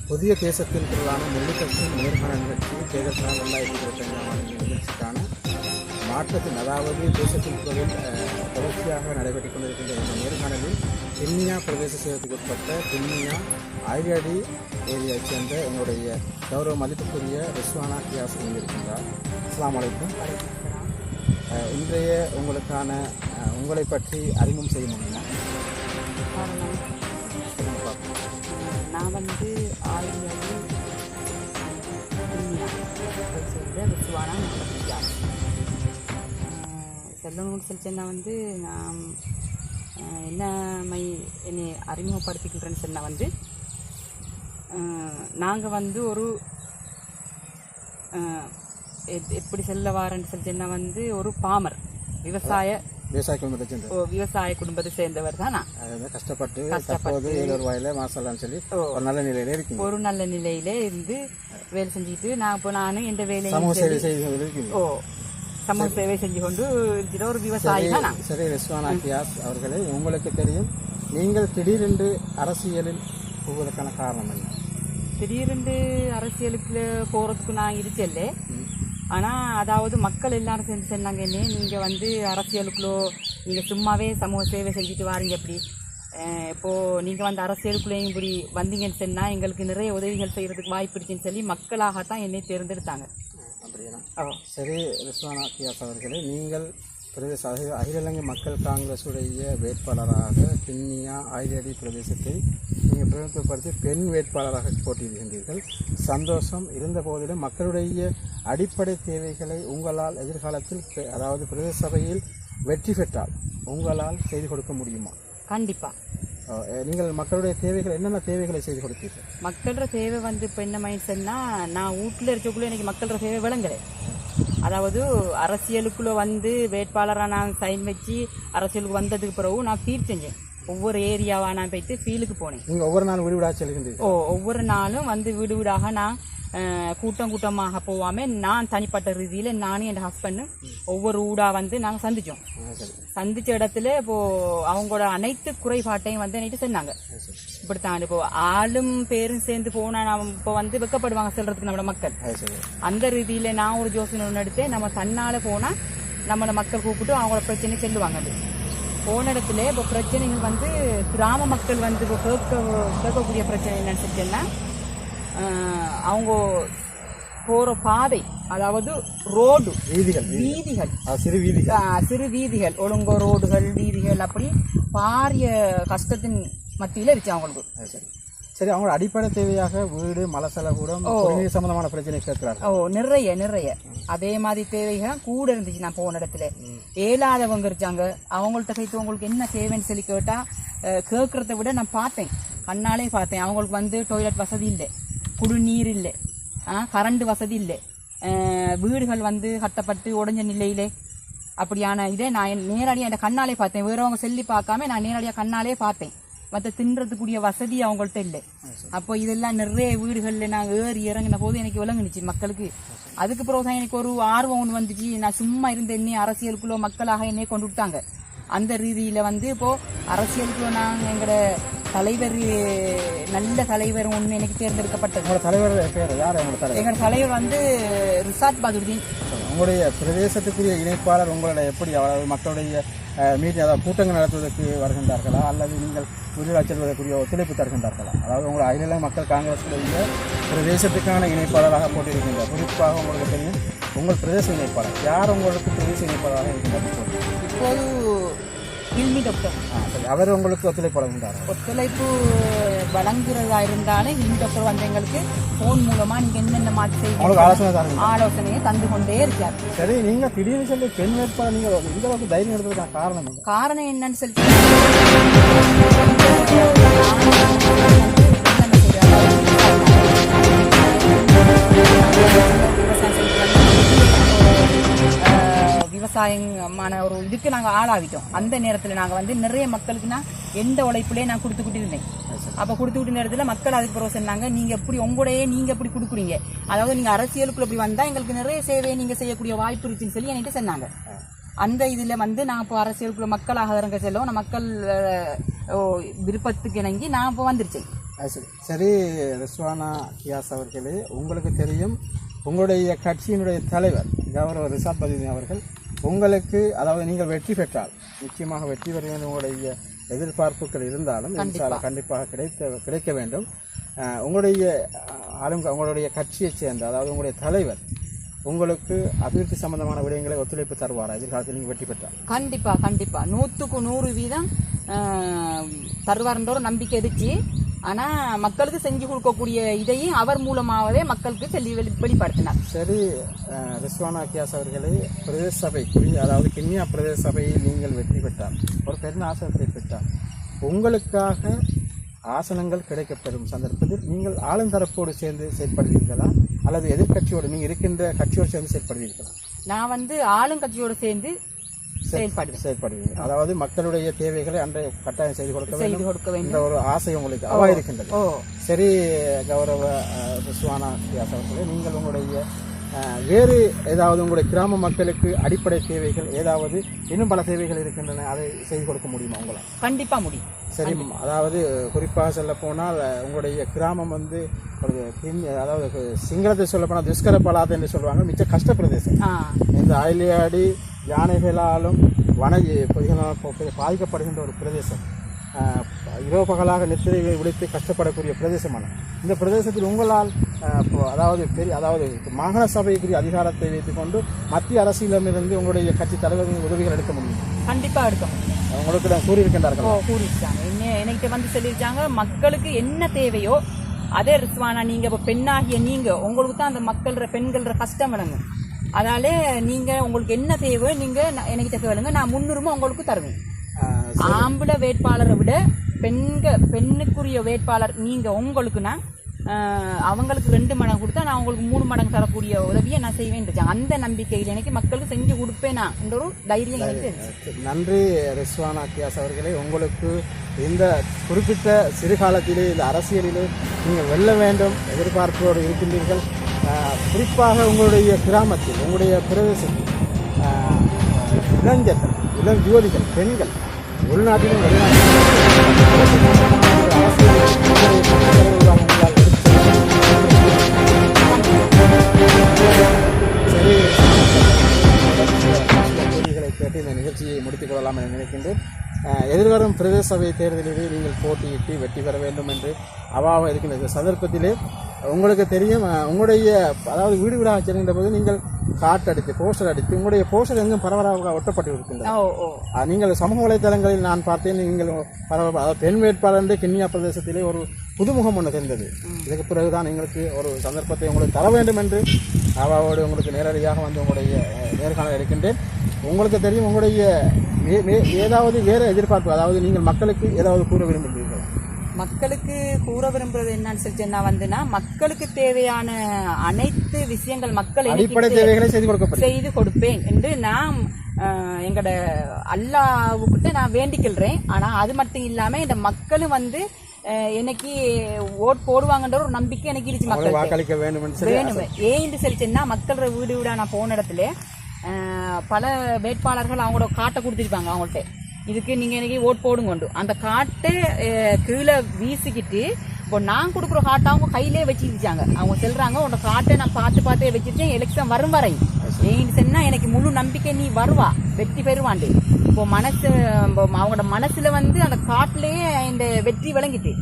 புதிய தேசத்தின் பொருளான முள்ளிக்கட்சியின் நேர்காணல் நிகழ்ச்சி தேர்தல் 2025 ஆண்டு நிகழ்ச்சிக்கான மாற்றத்தின் அதாவது தேசத்தின் பொருளில் தொடர்ச்சியாக நடைபெற்றுக் கொண்டிருக்கின்ற இந்த நேர்காணலில் கிண்ணியா பிரதேச செயலத்துக்கு உட்பட்ட கிண்ணியா ஆயிரடி ஏரியாவைச் சேர்ந்த எங்களுடைய கௌரவ மதிப்புக்குரிய ரிஸ்வானா கியாஸ் இருக்கின்றார். அஸ்ஸலாமு அலைக்கும். இன்றைய உங்களுக்கான உங்களை பற்றி அறிமுகம் செய்ய முடியுமா? நான் வந்து ஆயிரடி சேர்ந்த ரிஸ்வானா கியாஸ். சொல்லணும்னு சொல்லிச்சேன்னா வந்து நான் என்னை அறிமுகப்படுத்திக்கிட்டேன்னு சொன்னால் வந்து நாங்கள் வந்து ஒரு எப்படி சொல்ல வாரேன்னு சொல்லிச்சேன்னா வந்து ஒரு பாமர் விவசாய குடும்பத்தை சேர்ந்தவர் தான் நான். கஷ்டப்பட்டு 7 ரூபாயில மாசம்லாம் சொல்லி ஒரு நல்ல நிலையில இருக்கு. ஒரு நல்ல நிலையில இருந்து வேலை செஞ்சுட்டு நானும் எந்த வேலையும் சமூக சேவை செஞ்சு கொண்டு இருக்கிற ஒரு விவசாயி தான் நான். சரி ரிஸ்வானா கியாஸ் அவர்களே, உங்களுக்கு தெரியும் நீங்கள் திடீரென்று அரசியலில் போவதற்கான காரணம் என்ன? திடீரென்று அரசியலுக்கு போறதுக்கு நான் இருக்கல. ஆனால் அதாவது மக்கள் எல்லாரும் சேர்ந்து சொன்னாங்க, என்ன நீங்கள் வந்து அரசியலுக்குள்ளோ நீங்கள் சும்மாவே சமூக சேவை செஞ்சுட்டு வாரீங்க. எப்படி இப்போது நீங்கள் வந்து அரசியலுக்குள்ளேயும் இப்படி வந்தீங்கன்னு சொன்னால் எங்களுக்கு நிறைய உதவிகள் செய்கிறதுக்கு வாய்ப்பு இருக்குன்னு சொல்லி மக்களாகத்தான் என்னை தேர்ந்தெடுத்தாங்க. அப்படியா? சரி ரிஸ்வானா கியாஸ் அவர்களே, நீங்கள் பிரதேச அகில இலங்கை மக்கள் காங்கிரஸுடைய வேட்பாளராக கிண்ணியா ஆயிரடி பிரதேசத்தை நீங்கள் பிரதிநிதித்துவப்படுத்தி பெண் வேட்பாளராக போட்டியிடுகின்றீர்கள். சந்தோஷம். இருந்த போதிலும் மக்களுடைய அடிப்படை தேவைகளை உங்களால் எதிர்காலத்தில் அதாவது பிரதேச சபையில் வெற்றி பெற்றால் உங்களால் செய்து கொடுக்க முடியுமா? கண்டிப்பாக. நீங்கள் மக்களுடைய தேவைகள் என்னென்ன தேவைகளை செய்து கொடுத்தீர்கள்? மக்களோட தேவை வந்து இப்போ என்ன மைண்ட்ஸ்னா, நான் வீட்டில் இருக்கக்குள்ளே எனக்கு மக்களோட தேவை விளங்குறேன். அதாவது அரசியலுக்குள்ளே வந்து வேட்பாளராக நான் சைன் வச்சு அரசியலுக்கு வந்ததுக்கு பிறகு நான் ஃபீல் செஞ்சேன். ஒவ்வொரு ஏரியாவாக நான் போயிட்டு ஃபீலுக்கு போனேன். நீங்கள் ஒவ்வொரு நாளும் வீடு வீடாக செல்கின்றீர்கள்? ஒவ்வொரு நாளும் வந்து வீடு வீடாக நான் கூட்டமாக போகாமல் நான் தனிப்பட்ட ரீதியில் நானும் என் ஹஸ்பண்டும் ஒவ்வொரு ஊடாக வந்து நாங்கள் சந்தித்தோம். சந்தித்த இடத்துல இப்போது அவங்களோட அனைத்து குறைபாட்டையும் வந்து என்கிட்ட சொன்னாங்க. இப்படித்தான் இப்போ ஆளும் பேரும் சேர்ந்து போனால் நம்ம இப்போ வந்து வெக்கப்படுவாங்க சொல்கிறதுக்கு நம்மளோட மக்கள். அந்த ரீதியில் நான் ஒரு யோசனை ஒன்று எடுத்து, நம்ம தன்னால் போனால் நம்மளோட மக்கள் கூப்பிட்டு அவங்களோட பிரச்சனை சொல்லுவாங்க. அது போன இடத்துல இப்போ பிரச்சனைகள் வந்து கிராம மக்கள் வந்து இப்போ கேட்கக்கூடிய பிரச்சனை என்னன்னு சொல்லிட்டேன்னா, அவங்க போற பாதை அதாவது ரோடு வீதிகள் சிறு வீதிகள் ஒழுங்கோ ரோடுகள் வீதிகள் அப்படி பாரிய கஷ்டத்தின் மத்தியில் இருந்துச்சு அவங்களுக்கு. சரி, அவங்களோட அடிப்படை தேவையாக வீடு மலசலகூடம் சம்பந்தமான பிரச்சனை கேட்கிறாங்க. நிறைய அதே மாதிரி தேவைகள் கூட இருந்துச்சு. நான் போன இடத்துல ஏழாதவங்க இருக்காங்க. அவங்கள்ட்ட கைத்து உங்களுக்கு என்ன தேவைன்னு சொல்லி கேட்டா கேட்கறத விட நான் பார்த்தேன், கண்ணாலே பார்த்தேன். அவங்களுக்கு வந்து டாய்லெட் வசதி இல்லை, குடிநீர் இல்லை, கரண்ட் வசதி இல்லை, வீடுகள் வந்து கட்டப்பட்டு உடஞ்ச நிலையிலே அப்படியான இதை நான் நேரடியாக என் கண்ணாலே பார்த்தேன். வேறவங்க சொல்லி பார்க்காம நான் நேரடியாக கண்ணாலே பார்த்தேன். மற்ற தின்றதுக்குரிய வசதி அவங்கள்ட்ட இல்லை. அப்போ இதெல்லாம் நிறைய வீடுகளில் நான் ஏறி இறங்கின போது எனக்கு விளங்குனுச்சு மக்களுக்கு. அதுக்கு பிறகு தான் எனக்கு ஒரு ஆர்வம் ஒன்று வந்துச்சு. நான் சும்மா இருந்த என்னை அரசியலுக்குள்ள மக்களாக என்னை கொண்டு விட்டாங்க. அந்த ரீதியில் வந்து இப்போது அரசியலுக்குள்ள நாங்கள் எங்களோட தலைவர் நல்ல தலைவர் ஒன்று எனக்கு தேர்ந்தெடுக்கப்பட்டது. தலைவர் யார்? எங்களோட தலைவர் வந்து ரிசாத் பதுருதீன். உங்களுடைய பிரதேசத்துக்குரிய இணைப்பாளர் உங்களோட எப்படி மக்களுடைய மீட்டிங் அதாவது கூட்டங்கள் நடத்துவதற்கு வருகின்றார்களா அல்லது நீங்கள் உள்ளாட்சி செல்வதற்குரிய ஒத்துழைப்பு தருகின்றார்களா? அதாவது உங்களை அகில இலங்கை மக்கள் காங்கிரஸுடைய பிரதேசத்துக்கான இணைப்பாளராக போட்டிருக்கின்றார். குறிப்பாக உங்களுக்கு தெரியும் உங்கள் பிரதேச இணைப்பாளர் யார் உங்களுக்கு பிரதேச இணைப்பாளராக இருக்கின்றார்? இப்போது ஹில்மி டாக்டர். சரி, அவர் உங்களுக்கு ஒத்துழைப்பு வழங்குகிறார்? ஒத்துழைப்பு வழங்குறதா இருந்தாலும் ஹில்மி டாக்டர் வந்து எங்களுக்கு ஃபோன் மூலமாக நீங்கள் என்னென்ன மாற்றி செய்ய ஆலோசனையை தந்து கொண்டே இருக்கார். சரி, நீங்கள் திடீர்னு சொல்லி பெண் வேட்பாளர் நீங்கள் இந்த அளவுக்கு தைரியம் எடுத்ததுக்கான காரணம் என்னன்னு சொல்லி விவசாயமான ஒரு இதுக்கு நாங்கள் ஆளாவிட்டோம். அந்த நேரத்தில் நாங்கள் வந்து நிறைய மக்களுக்குன்னா எந்த உழைப்புலேயே நான் கொடுத்துக்கிட்டு இருந்தேன். அப்போ கொடுத்துக்கிட்டு நேரத்தில் மக்கள் அதுக்கு பிறகு சொன்னாங்க, நீங்கள் எப்படி உங்களுடைய நீங்கள் எப்படி கொடுக்குறீங்க, அதாவது நீங்கள் அரசியலுக்குள்ள இப்படி வந்தால் எங்களுக்கு நிறைய சேவையை நீங்கள் செய்யக்கூடிய வாய்ப்பு இருக்குன்னு சொல்லி என்கிட்ட சொன்னாங்க. அந்த இதில் வந்து நான் இப்போ அரசியலுக்குள்ள மக்களாக இறங்க செல்லும் நான் மக்கள் விருப்பத்துக்கு இணங்கி நான் இப்போ வந்துருச்சேன். சரி ரிஸ்வானா கியாஸ் அவர்களே, உங்களுக்கு தெரியும் உங்களுடைய கட்சியினுடைய தலைவர் கௌரவ ரிஷாத் பதியுதீன் அவர்கள் உங்களுக்கு, அதாவது நீங்கள் வெற்றி பெற்றால் நிச்சயமாக வெற்றி பெற வேண்டும் உங்களுடைய எதிர்பார்ப்புகள் இருந்தாலும் கண்டிப்பாக கிடைக்க வேண்டும். உங்களுடைய கட்சியைச் சேர்ந்த, அதாவது உங்களுடைய தலைவர் உங்களுக்கு அபிவிருத்தி சம்பந்தமான விடயங்களை ஒத்துழைப்பு தருவாரா எதிர்காலத்தில் நீங்கள் வெற்றி பெற்றால்? கண்டிப்பா 100% தருவார்ன்ற ஒரு நம்பிக்கை இருந்துச்சு. ஆனா மக்களுக்கு செஞ்சு கொடுக்கக்கூடிய இதையும் அவர் மூலமாகவே மக்களுக்கு வெளிப்படுத்தினார். சரி ரிஸ்வானா கியாஸ் அவர்களே, பிரதேச சபை, அதாவது கிண்ணியா பிரதேச சபையில் நீங்கள் வெற்றி பெற்றால், ஒரு பெரும் ஆசனத்தை பெற்றால், உங்களுக்காக ஆசனங்கள் கிடைக்கப்பெறும் சந்தர்ப்பத்தில் நீங்கள் ஆளுந்தரப்போடு சேர்ந்து செயற்படுவீர்களா அல்லது எதிர்கட்சியோடு நீங்கள் இருக்கின்ற கட்சியோடு சேர்ந்து செயற்படுவீர்களா? நான் ஆளுங்கட்சியோடு சேர்ந்து செயல்படுவீங்க. அதாவது மக்களுடைய தேவைகளை அன்றைய கட்டாயம் செய்து கொடுக்க வேண்டும் என்ற ஒரு ஆசை உங்களுக்கு அவா இருக்கின்றது. சரி கௌரவ ரிஸ்வானா கியாஸ் அவர்களே, நீங்கள் உங்களுடைய வேறு ஏதாவது உங்களுடைய கிராம மக்களுக்கு அடிப்படை தேவைகள் ஏதாவது இன்னும் பல தேவைகள் இருக்கின்றன, அதை செய்து கொடுக்க முடியுமா உங்களால்? கண்டிப்பா முடியும். சரி, அதாவது குறிப்பாக சொல்ல போனால் உங்களுடைய கிராமம் ஒரு அதாவது சிங்களத்தை சொல்ல போனால் துஷ்கர பலாத் என்று சொல்லுவாங்க, மிச்ச கஷ்ட பிரதேசம். இந்த அயலியாடி யானைகளாலும் வன பாதிக்கப்படுகின்ற ஒரு பிரதேசம், இரவு பகலாக நித்திரை விடுத்து கஷ்டப்படக்கூடிய பிரதேசமான இந்த பிரதேசத்தில் உங்களால் அதாவது மாகாண சபைக்குரிய அதிகாரத்தை வைத்துக்கொண்டு மத்திய அரசியலிருந்து உங்களுடைய கட்சி தலைவர்கள் உதவிகள் எடுக்க முடியும்? கண்டிப்பா எடுக்கும். உங்களுக்கு கூறியிருக்கின்றார்கள்? கூறியிருக்காங்க. என்கிட்ட சொல்லியிருக்காங்க, மக்களுக்கு என்ன தேவையோ அதே ரிஸ்வானா நீங்க பெண்ணாகிய நீங்க உங்களுக்கு தான் அந்த பெண்கள கஷ்டம் விளங்கும். அதால நீங்க உங்களுக்கு என்ன தேவை நீங்க என்கிட்ட கேளுங்க, நான் 300 உங்களுக்கு தருவேன். ஆம்பளை வேட்பாளரை விட பெண்ணுக்குரிய வேட்பாளர் நீங்க உங்களுக்குன்னா அவங்களுக்கு 2 மடங்கு கொடுத்தா நான் உங்களுக்கு 3 மடங்கு தரக்கூடிய உதவியை நான் செய்வேன். அந்த நம்பிக்கையில் எனக்கு மக்களுக்கு செஞ்சு கொடுப்பேனா என்ற ஒரு தைரியம் எனக்கு. நன்றி ரிஸ்வானா கியாஸ் அவர்களே, உங்களுக்கு இந்த குறிப்பிட்ட சிறுகாலத்திலே இந்த அரசியலிலே நீங்கள் வெல்ல வேண்டும் எதிர்பார்ப்போடு இருக்கின்றீர்கள். குறிப்பாக உங்களுடைய கிராமத்தில், உங்களுடைய பிரதேசத்தில் இளைஞர்கள், இளம் யுவதிகள், பெண்கள் உள்நாட்டிலும் கேள்விகளை கேட்டு இந்த நிகழ்ச்சியை முடித்துக் கொள்ளலாம் என நினைக்கின்றேன். எதிர்வரும் பிரதேச சபை தேர்தலிலே நீங்கள் போட்டியிட்டு வெற்றி பெற வேண்டும் என்று அவாவாக இருக்கின்ற சந்தர்ப்பத்திலே உங்களுக்கு தெரியும், உங்களுடைய அதாவது வீடு வீடாக செல்கின்ற போது நீங்கள் காட்டடித்து போஸ்டர் அடித்து உங்களுடைய போஸ்டர் எங்கும் பரவலாக ஒட்டப்பட்டு இருக்கின்றன. நீங்கள் சமூக வலைதளங்களில் நான் பார்த்தேன், நீங்கள் அதாவது பெண் வேட்பாளர் என்று கிண்ணியா பிரதேசத்திலே ஒரு புதுமுகம் ஒன்று தெரிந்தது. இதுக்கு பிறகுதான் எங்களுக்கு ஒரு சந்தர்ப்பத்தை உங்களுக்கு தர வேண்டும் என்று அவாவோடு உங்களுக்கு நேரடியாக உங்களுடைய நேர்காணல் இருக்கின்றேன். உங்களுக்கு தெரியும், உங்களுடைய ஏதாவது வேறு எதிர்பார்ப்பு, அதாவது நீங்கள் மக்களுக்கு ஏதாவது கூற விரும்புகிறீர்களா? மக்களுக்கு கூற விரும்புறது என்னன்னு சொல்லிச்சுன்னா மக்களுக்கு தேவையான அனைத்து விஷயங்கள் மக்கள் அடிப்படை தேவைகளை செய்து கொடுப்பேன் என்று நான் எங்கட அல்லாஹ்வுக்கிட்ட நான் வேண்டிக்கொள்றேன். ஆனா அது மட்டும் இல்லாம இந்த மக்களும் எனக்கு ஓட் போடுவாங்கன்ற ஒரு நம்பிக்கை எனக்கு இருந்துச்சு. மக்கள் வேணும் ஏன்னு சொல்லிச்சுன்னா மக்களோட வீடு வீடா நான் போன இடத்துல பல வேட்பாளர்கள் அவங்களோட காட்டை கொடுத்துருப்பாங்க. அவங்கள்ட்ட இதுக்கு நீங்க எனக்கு ஓட் போடுங்க, அந்த காட்டை கீழே வீசிக்கிட்டு இப்போ நான் கொடுக்குற காட்டை அவங்க கையிலே வச்சுக்கிட்டாங்க. அவங்க சொல்றாங்க, உன்னோட காட்டை நான் பார்த்தே வச்சுருக்கேன், எலெக்ஷன் வரும் வரை ஏன்னு சொன்னா எனக்கு முழு நம்பிக்கை நீ வருவா, வெற்றி பெறுவாண்டு. இப்போ அவங்களோட மனசுல அந்த காட்டிலேயே இந்த வெற்றி விளங்கிட்டு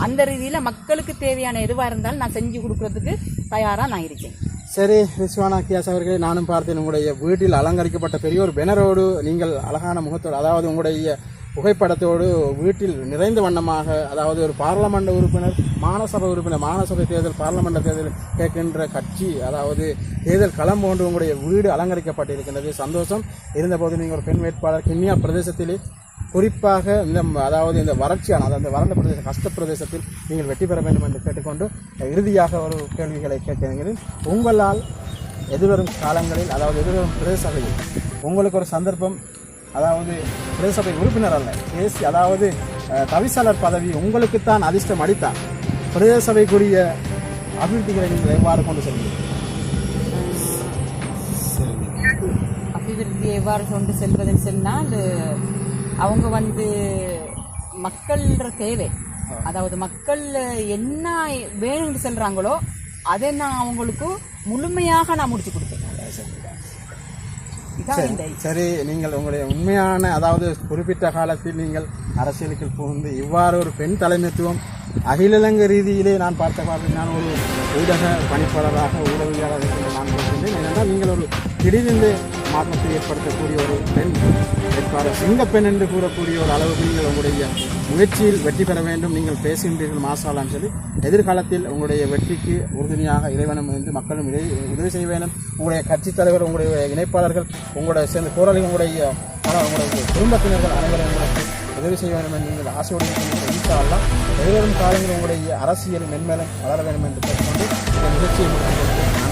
அந்த ரீதியில மக்களுக்கு தேவையான எதுவா இருந்தாலும் நான் செஞ்சு கொடுக்கறதுக்கு தயாரா நான் இருக்கேன். சரி ரிஸ்வானா கியாஸ் அவர்களே, நானும் பார்த்தேன் உங்களுடைய வீட்டில் அலங்கரிக்கப்பட்ட பெரிய ஒரு பேனரோடு நீங்கள் அழகான முகத்தோடு, அதாவது உங்களுடைய புகைப்படத்தோடு வீட்டில் நிறைந்த வண்ணமாக, அதாவது ஒரு பாராளுமன்ற உறுப்பினர், மாநசபை உறுப்பினர், மாநசபை தேர்தல், பாராளுமன்ற தேர்தல் கேட்கின்ற கட்சி, அதாவது தேர்தல் களம் போன்று உங்களுடைய வீடு அலங்கரிக்கப்பட்டிருக்கின்றது. சந்தோஷம். இருந்தபோது நீங்கள் ஒரு பெண் வேட்பாளர் கிண்ணியா பிரதேசத்திலே குறிப்பாக அதாவது இந்த வறட்சியான அந்த வறண்ட பிரதேச கஷ்ட பிரதேசத்தில் நீங்கள் வெற்றி பெற வேண்டும் என்று கேட்டுக்கொண்டு இறுதியாக ஒரு கேள்விகளை கேட்கிறேன். உங்களால் எதிர்வரும் காலங்களில், அதாவது எதிர்வரும் பிரதேச சபையில் உங்களுக்கு ஒரு சந்தர்ப்பம், அதாவது பிரதேச சபை உறுப்பினர் அல்ல, அதாவது தவிசாளர் பதவி உங்களுக்குத்தான் அதிர்ஷ்டம் அளித்தார், பிரதேச சபைக்குரிய அபிவிருத்திகளை நீங்கள் எவ்வாறு கொண்டு செல்வீர்கள்? அபிவிருத்தி எவ்வாறு கொண்டு செல்வதுன்னு சொன்னால் அவங்க மக்கள தேவை, அதாவது மக்கள் என்ன வேணும்னு சொல்றாங்களோ அதை நான் அவங்களுக்கு முழுமையாக நான் முடிச்சு கொடுப்பேன். சரி, நீங்கள் உங்களுடைய உண்மையான, அதாவது குறிப்பிட்ட காலத்தில் நீங்கள் அரசியலுக்கு புகுந்து இவ்வாறு ஒரு பெண் தலைமைத்துவம் அகில இலங்கை ரீதியிலே நான் பார்த்த நான் ஒரு ஊடக பணிப்பாளராக ஊடகவியலாளர் நான் பார்க்கின்றேன். ஏனென்றால் நீங்கள் ஒரு திடீரென்று மாற்றத்தை ஏற்படுத்தக்கூடிய ஒரு பெண் வேட்பாளர், சிங்கப்பெண் என்று கூறக்கூடிய ஒரு அளவுக்கு நீங்கள் உங்களுடைய முயற்சியில் வெற்றி பெற வேண்டும். நீங்கள் பேசுகின்றீர்கள் மாசாலான்னு சொல்லி எதிர்காலத்தில் உங்களுடைய வெற்றிக்கு உறுதுணையாக இறைவனும் என்று மக்களும் உதவி செய்ய வேண்டும். உங்களுடைய கட்சித் தலைவர், உங்களுடைய இணைப்பாளர்கள், உங்களுடைய சேர்ந்த போராளிகள், உங்களுடைய குடும்பத்தினர்கள் அனைவரும் உங்களுக்கு உதவி செய்ய வேண்டும் என்று நீங்கள் ஆசையோடு இன்ஷாஅல்லாஹ் எதிர்வரும் காலங்களில் உங்களுடைய அரசியல் மென்மேலும் வளர வேண்டும் என்று கேட்டுக்கொண்டு இந்த நிகழ்ச்சியை முடித்துக் கொள்கிறேன்.